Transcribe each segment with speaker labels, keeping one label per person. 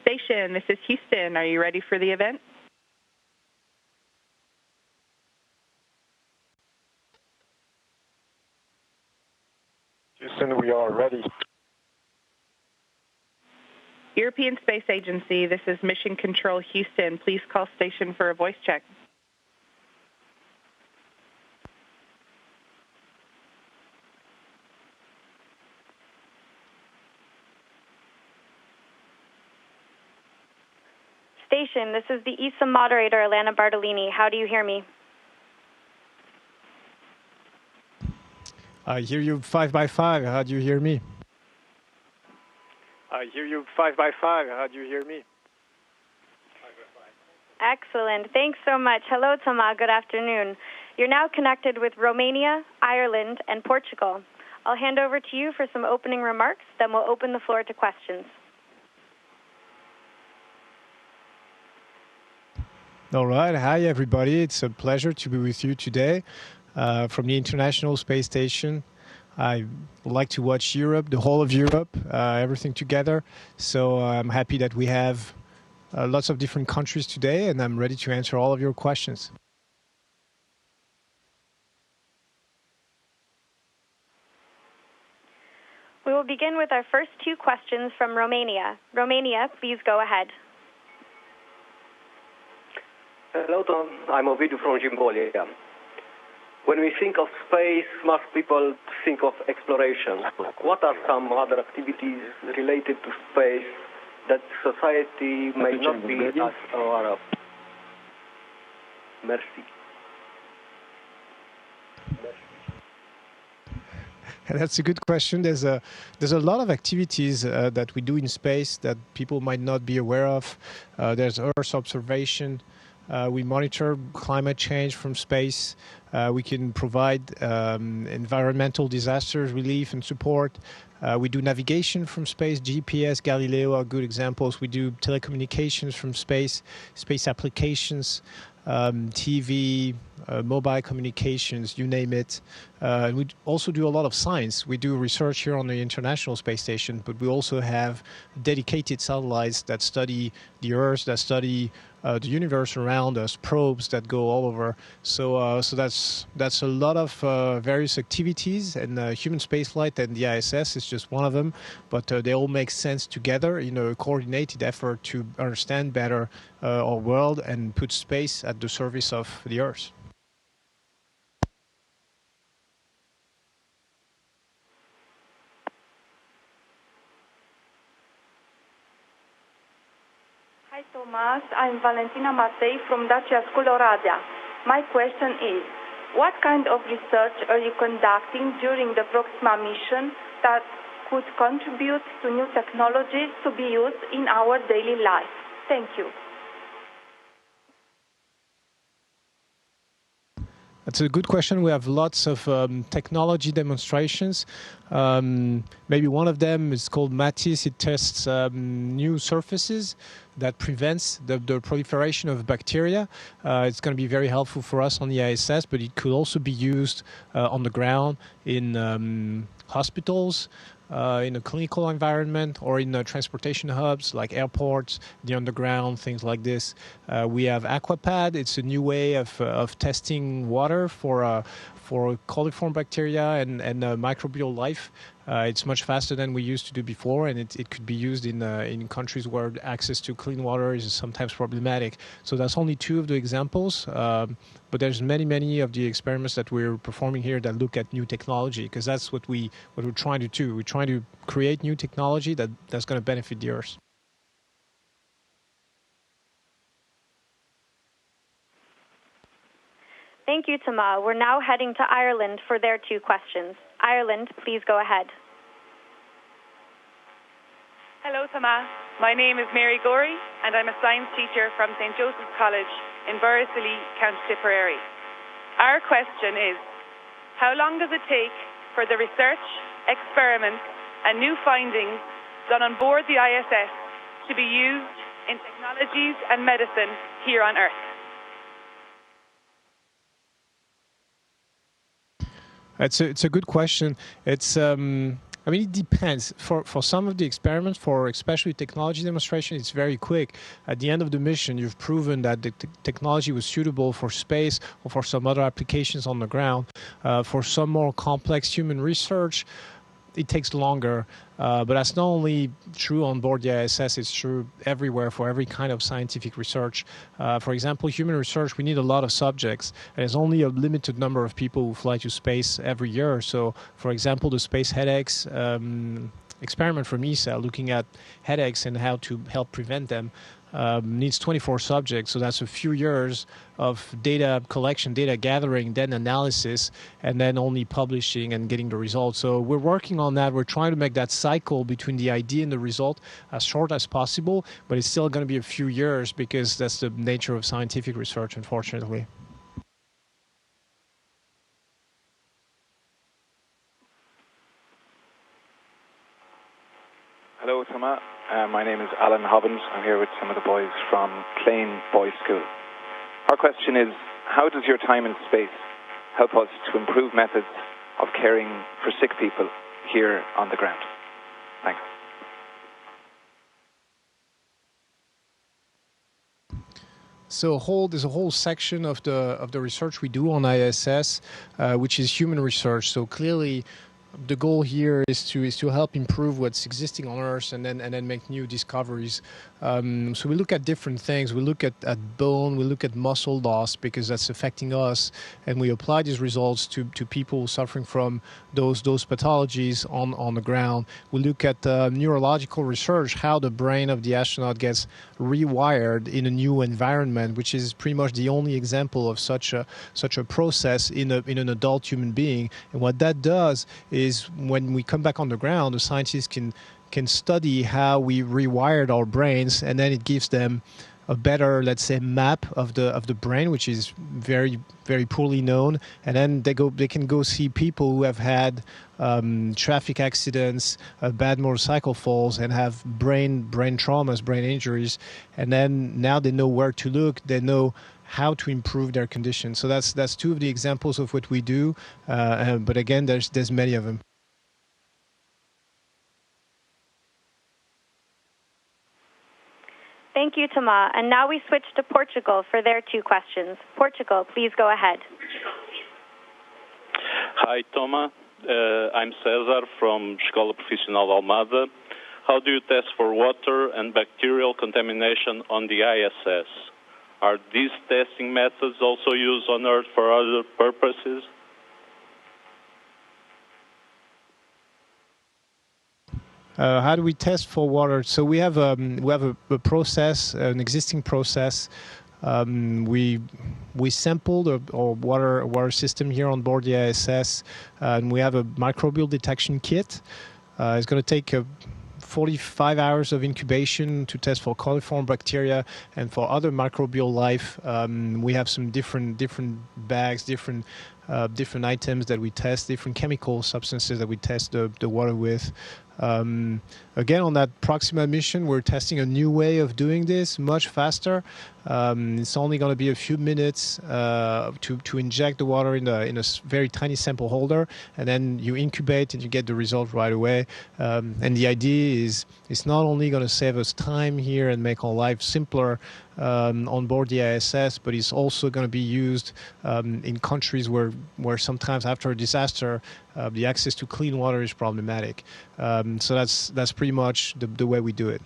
Speaker 1: Station, this is Houston. Are you ready for the event?
Speaker 2: Houston, we are ready.
Speaker 1: European Space Agency, this is Mission Control Houston. Please call station for a voice check.
Speaker 3: Station, this is the ESA moderator, Alana Bartolini. How do you hear me?
Speaker 4: I hear you 5 by 5. How do you hear me?
Speaker 2: I hear you 5 by 5. How do you hear me?
Speaker 3: Excellent. Thanks so much. Hello, Thomas. Good afternoon. You're now connected with Romania, Ireland, and Portugal. I'll hand over to you for some opening remarks, then we'll open the floor to questions.
Speaker 4: All right. Hi, everybody. It's a pleasure to be with you today from the International Space Station. I like to watch Europe, the whole of Europe, everything together. So I'm happy that we have lots of different countries today, and I'm ready to answer all of your questions.
Speaker 3: We will begin with our first two questions from Romania. Romania, please go ahead.
Speaker 5: Hello, Tom. I'm Ovidiu from Gimbolia. When we think of space, most people think of exploration. What are some other activities related to space that society may not be as aware of? Merci.
Speaker 4: That's a good question. There's a lot of activities that we do in space that people might not be aware of. There's Earth observation. We monitor climate change from space. We can provide environmental disasters relief and support. We do navigation from space. GPS, Galileo are good examples. We do telecommunications from space, space applications, TV, mobile communications, you name it. We also do a lot of science. We do research here on the International Space Station, but we also have dedicated satellites that study the Earth, that study the universe around us, probes that go all over. So that's a lot of various activities, and human spaceflight and the ISS is just one of them. But they all make sense together in a coordinated effort to understand better our world and put space at the service of the Earth.
Speaker 6: Hi, Thomas. I'm Valentina Matei from Dacia School Oradea. My question is, what kind of research are you conducting during the Proxima mission that could contribute to new technologies to be used in our daily life? Thank you.
Speaker 4: That's a good question. We have lots of technology demonstrations. Maybe one of them is called MATIS. It tests new surfaces that prevents the proliferation of bacteria. It's going to be very helpful for us on the ISS, but it could also be used on the ground in hospitals, in a clinical environment, or in transportation hubs like airports, the underground, things like this. We have Aquapad. It's a new way of testing water for coliform bacteria and microbial life. It's much faster than we used to do before, and it could be used in countries where access to clean water is sometimes problematic. So that's only two of the examples, but there's many of the experiments that we're performing here that look at new technology, because that's what we're trying to do. We're trying to create new technology that's going to benefit the Earth.
Speaker 3: Thank you, Thomas. We're now heading to Ireland for their two questions. Ireland, please go ahead.
Speaker 7: Hello, Thomas. My name is Mary Gorey, and I'm a science teacher from St. Joseph's College in Borrisoleigh, County Tipperary. Our question is, how long does it take for the research, experiments, and new findings done on board the ISS to be used in technologies and medicine here on Earth?
Speaker 4: It's a good question. It's I mean, it depends. For some of the experiments, for especially technology demonstration, it's very quick. At the end of the mission, you've proven that the technology was suitable for space or for some other applications on the ground. For some more complex human research, it takes longer, but that's not only true on board the ISS, it's true everywhere for every kind of scientific research. For example, human research, we need a lot of subjects, and there's only a limited number of people who fly to space every year. So, for example, the Space Headaches experiment from ESA looking at headaches and how to help prevent them needs 24 subjects, so that's a few years of data collection, data gathering, then analysis, and then only publishing and getting the results. So we're working on that. We're trying to make that cycle between the idea and the result as short as possible, but it's still going to be a few years because that's the nature of scientific research, unfortunately.
Speaker 8: Hello, Thomas. My name is Alan Hobbins. I'm here with some of the boys from Clane Boys School. Our question is, how does your time in space help us to improve methods of caring for sick people here on the ground? Thanks.
Speaker 4: So there's a whole section of the research we do on ISS, which is human research. So clearly, the goal here is to help improve what's existing on Earth and then make new discoveries. So we look at different things. We look at bone, we look at muscle loss because that's affecting us, and we apply these results to people suffering from those pathologies on the ground. We look at neurological research, how the brain of the astronaut gets rewired in a new environment, which is pretty much the only example of such a process in an adult human being. And what that does is when we come back on the ground, the scientists can study how we rewired our brains, and then it gives them a better, let's say, map of the brain, which is very, very poorly known. And then they can go see people who have had traffic accidents, bad motorcycle falls, and have brain traumas, brain injuries. And then now they know where to look. They know how to improve their condition. So that's two of the examples of what we do. But again, there's many of them.
Speaker 3: Thank you, Thomas. And now we switch to Portugal for their two questions. Portugal, please go ahead.
Speaker 9: Hi, Thomas. I'm Cesar from Escola Profissional Almada. How do you test for water and bacterial contamination on the ISS? Are these testing methods also used on Earth for other purposes?
Speaker 4: How do we test for water? So we have a process, an existing process. We sampled our water system here on board the ISS, and we have a microbial detection kit. It's going to take 45 hours of incubation to test for coliform bacteria and for other microbial life. We have some different bags, different items that we test, different chemical substances that we test the water with. Again, on that Proxima mission, we're testing a new way of doing this, much faster. It's only going to be a few minutes to inject the water in a very tiny sample holder, and then you incubate and you get the result right away. And the idea is it's not only going to save us time here and make our life simpler on board the ISS, but it's also going to be used in countries where sometimes after a disaster, the access to clean water is problematic. So that's pretty much the way we do it.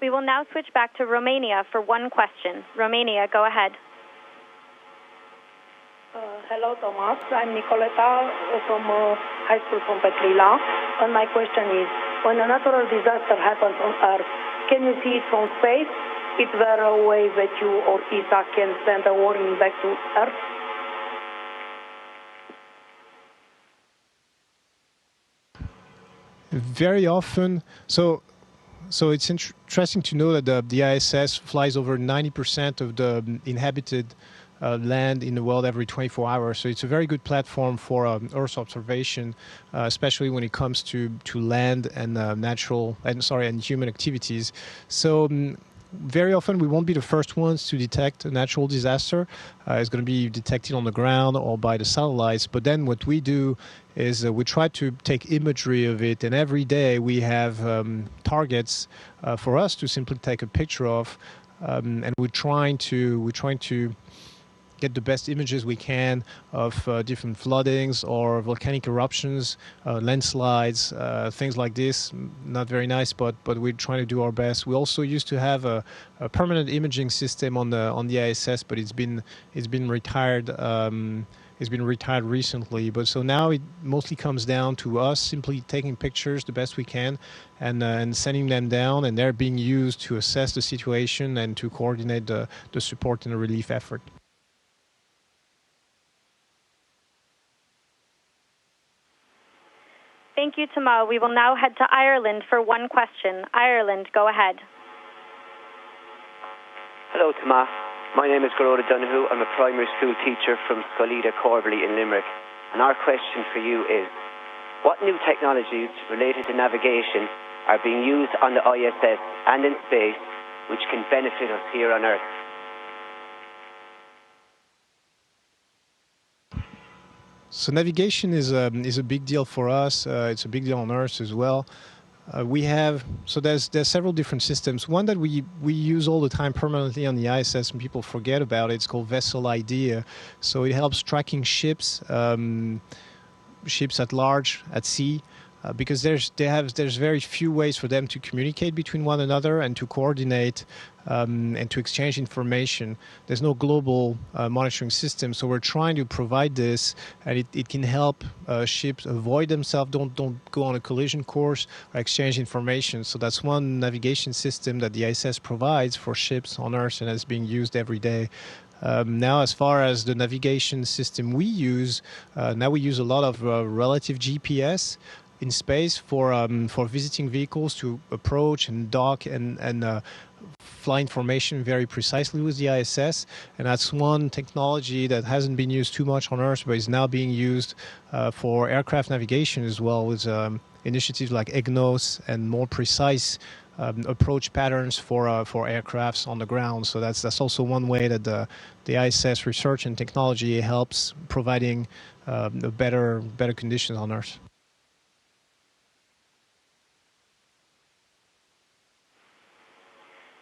Speaker 3: We will now switch back to Romania for one question. Romania, go ahead.
Speaker 6: Hello, Thomas. I'm Nicoleta from high school from Petrila. And my question is, when a natural disaster happens on Earth, can you see it from space? Is there a way that you or ESA can send a warning back to Earth?
Speaker 4: Very often. So it's interesting to know that the ISS flies over 90% of the inhabited land in the world every 24 hours. So it's a very good platform for Earth observation, especially when it comes to land and and human activities. So very often we won't be the first ones to detect a natural disaster. It's going to be detected on the ground or by the satellites. But then what we do is we try to take imagery of it, and every day we have targets for us to simply take a picture of, and we're trying to get the best images we can of different floodings or volcanic eruptions, landslides, things like this. Not very nice, but we're trying to do our best. We also used to have a permanent imaging system on the ISS, but it's been retired. It's been retired recently, but so now it mostly comes down to us simply taking pictures the best we can and sending them down, and they're being used to assess the situation and to coordinate the support and the relief effort.
Speaker 3: Thank you, Thomas. We will now head to Ireland for one question. Ireland, go ahead.
Speaker 10: Hello, Thomas. My name is Gerard Donoghue. I'm a primary school teacher from Scolida, Corbally in Limerick. And our question for you is, what new technologies related to navigation are being used on the ISS and in space which can benefit us here on Earth?
Speaker 4: So navigation is a big deal for us. It's a big deal on Earth as well. There's several different systems. One that we use all the time permanently on the ISS and people forget about it. It's called Vessel ID. So it helps tracking ships, ships at large at sea. Because there's very few ways for them to communicate between one another and to coordinate and to exchange information. There's no global monitoring system, so we're trying to provide this, and it can help ships avoid themselves, don't go on a collision course or exchange information. So that's one navigation system that the ISS provides for ships on Earth, and that's being used every day. Now, as far as the navigation system we use, now we use a lot of relative GPS in space for visiting vehicles to approach and dock and fly information very precisely with the ISS. And that's one technology that hasn't been used too much on Earth, but is now being used for aircraft navigation as well, with initiatives like EGNOS and more precise approach patterns for aircrafts on the ground. So that's also one way that the ISS research and technology helps providing better conditions on Earth.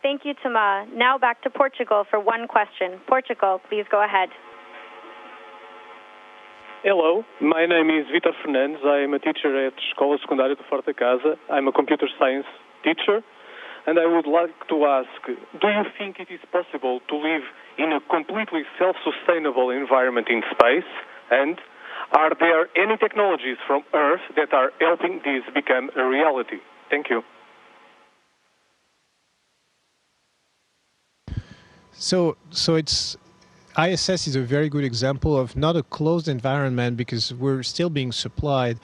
Speaker 3: Thank you, Thomas. Now back to Portugal for one question. Portugal, please go ahead.
Speaker 2: Hello, my name is Vitor Fernandes. I am a teacher at Escola Secundária de Forte Casa. I'm a computer science teacher, and I would like to ask, do you think it is possible to live in a completely self-sustainable environment in space? And are there any technologies from Earth that are helping this become a reality? Thank you.
Speaker 4: So it's ISS is a very good example of not a closed environment, because we're still being supplied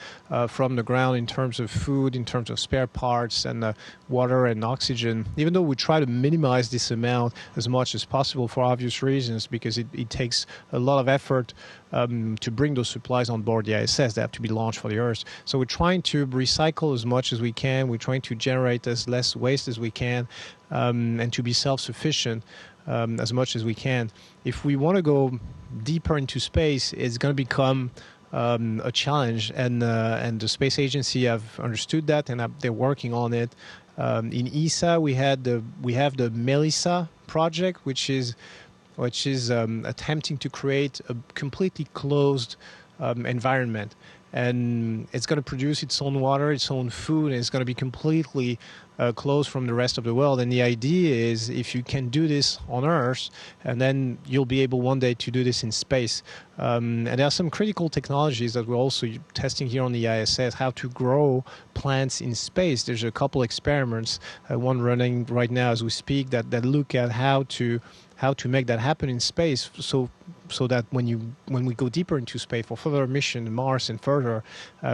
Speaker 4: from the ground in terms of food, in terms of spare parts and water and oxygen, even though we try to minimize this amount as much as possible for obvious reasons, because it takes a lot of effort to bring those supplies on board the ISS. They have to be launched for the Earth. So we're trying to recycle as much as we can. We're trying to generate as less waste as we can, and to be self-sufficient as much as we can. If we want to go deeper into space, it's going to become a challenge, and the space agency have understood that, and they're working on it. In ESA, we have the MELISA project, which is attempting to create a completely closed environment, and it's going to produce its own water, its own food, and it's going to be completely closed from the rest of the world. And the idea is, if you can do this on Earth, and then you'll be able one day to do this in space. And there are some critical technologies that we're also testing here on the ISS, how to grow plants in space. There's a couple experiments, one running right now as we speak, that look at how to make that happen in space, so that when we go deeper into space for further mission, Mars and further,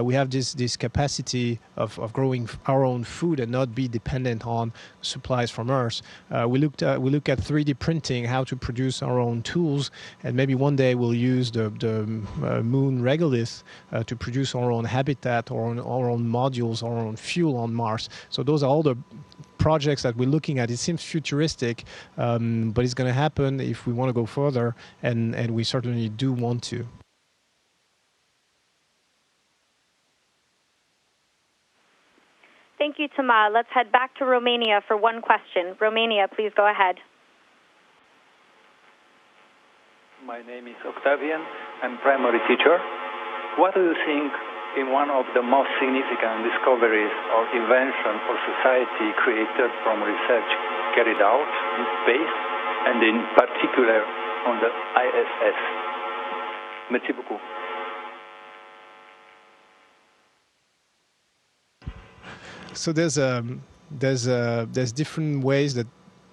Speaker 4: we have this capacity of growing our own food and not be dependent on supplies from Earth. We look at 3D printing, how to produce our own tools, and maybe one day we'll use the moon regolith to produce our own habitat, or our own modules, our own fuel on Mars. So those are all the projects that we're looking at, it seems futuristic, but it's going to happen if we want to go further, and we certainly do want to.
Speaker 3: Thank you, Toma. Let's head back to Romania for one question. Romania, please go ahead.
Speaker 11: My name is Octavian. I'm primary teacher. What do you think in one of the most significant discoveries or invention for society created from research carried out in space, and in particular on the ISS? Merci beaucoup.
Speaker 4: So there's different ways that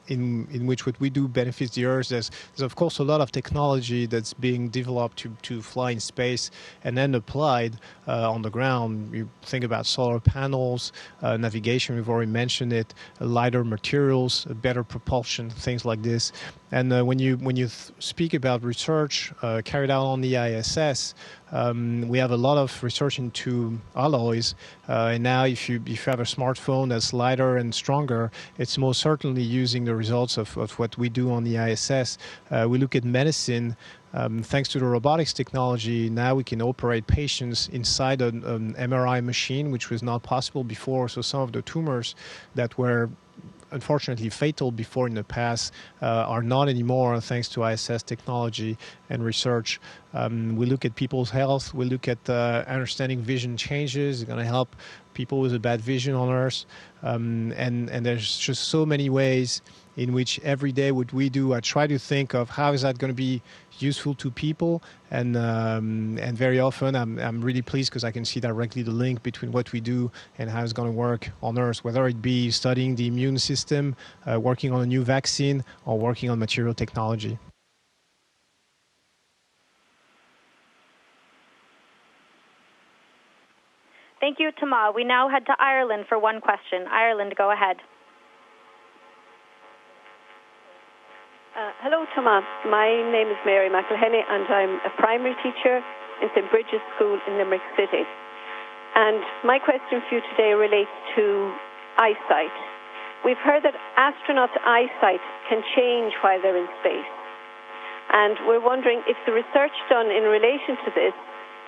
Speaker 4: in which what we do benefits the Earth. There's of course a lot of technology that's being developed to fly in space and then applied on the ground. You think about solar panels, navigation, we've already mentioned it, lighter materials, better propulsion, things like this. And when you speak about research carried out on the ISS, we have a lot of research into alloys, and now if you have a smartphone that's lighter and stronger, it's most certainly using the results of what we do on the ISS. We look at medicine. Thanks to the robotics technology, now we can operate patients inside an MRI machine, which was not possible before. So some of the tumors that were unfortunately fatal before in the past are not anymore, thanks to ISS technology and research. We look at people's health. We look at understanding vision changes. It's going to help people with a bad vision on Earth. And there's just so many ways in which every day what we do, I try to think of how is that going to be useful to people, and very often I'm really pleased because I can see directly the link between what we do and how it's going to work on Earth, whether it be studying the immune system, working on a new vaccine, or working on material technology.
Speaker 3: Thank you, Toma. We now head to Ireland for one question. Ireland, go ahead.
Speaker 12: Hello, Toma. My name is Mary McElhenney, and I'm a primary teacher in St. Bridget's School in Limerick City. And my question for you today relates to eyesight. We've heard that astronauts' eyesight can change while they're in space. And we're wondering if the research done in relation to this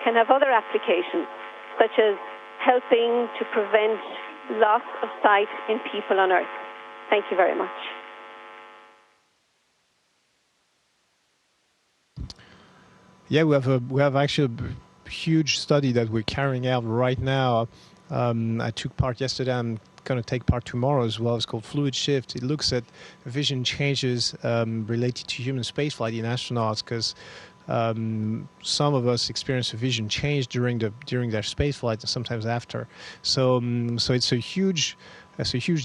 Speaker 12: can have other applications, such as helping to prevent loss of sight in people on Earth. Thank you very much.
Speaker 4: Yeah, we have actually a huge study that we're carrying out right now. I took part yesterday. I'm going to take part tomorrow as well. It's called Fluid Shift. It looks at vision changes related to human spaceflight in astronauts, because some of us experience a vision change during their spaceflight and sometimes after. So it's a huge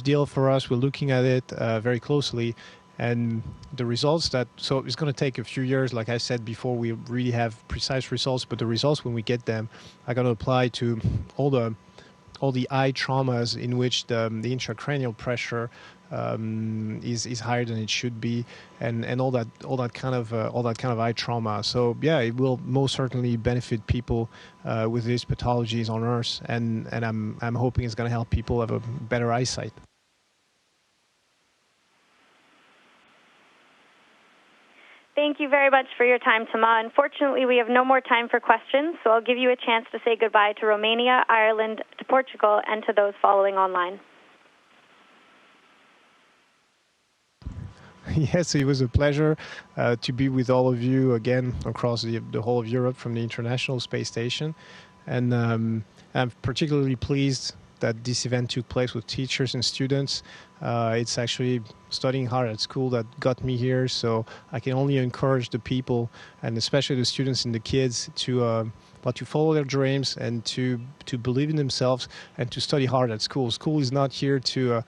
Speaker 4: deal for us. We're looking at it very closely. And the results so it's going to take a few years, like I said before, we really have precise results, but the results when we get them are going to apply to all the eye traumas in which the intracranial pressure is higher than it should be, and all that kind of eye trauma. So yeah, it will most certainly benefit people with these pathologies on Earth, and I'm hoping it's going to help people have a better eyesight.
Speaker 3: Thank you very much for your time, Toma. Unfortunately, we have no more time for questions, so I'll give you a chance to say goodbye to Romania, Ireland, to Portugal, and to those following online.
Speaker 4: Yes, it was a pleasure to be with all of you again across the whole of Europe from the International Space Station. And I'm particularly pleased that this event took place with teachers and students. It's actually studying hard at school that got me here, so I can only encourage the people, and especially the students and the kids, to follow their dreams and to believe in themselves and to study hard at school. School is not here to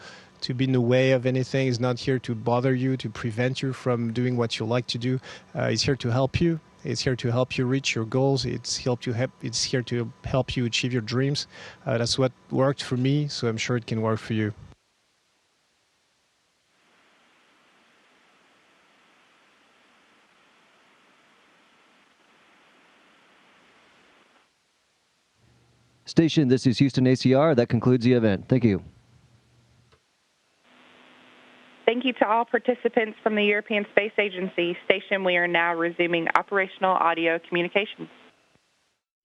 Speaker 4: be in the way of anything. It's not here to bother you, to prevent you from doing what you like to do. It's here to help you. It's here to help you reach your goals. It's here to help you achieve your dreams. That's what worked for me, so I'm sure it can work for you.
Speaker 13: Station, this is Houston ACR. That concludes the event. Thank you.
Speaker 1: Thank you to all participants from the European Space Agency. Station, we are now resuming operational audio communications.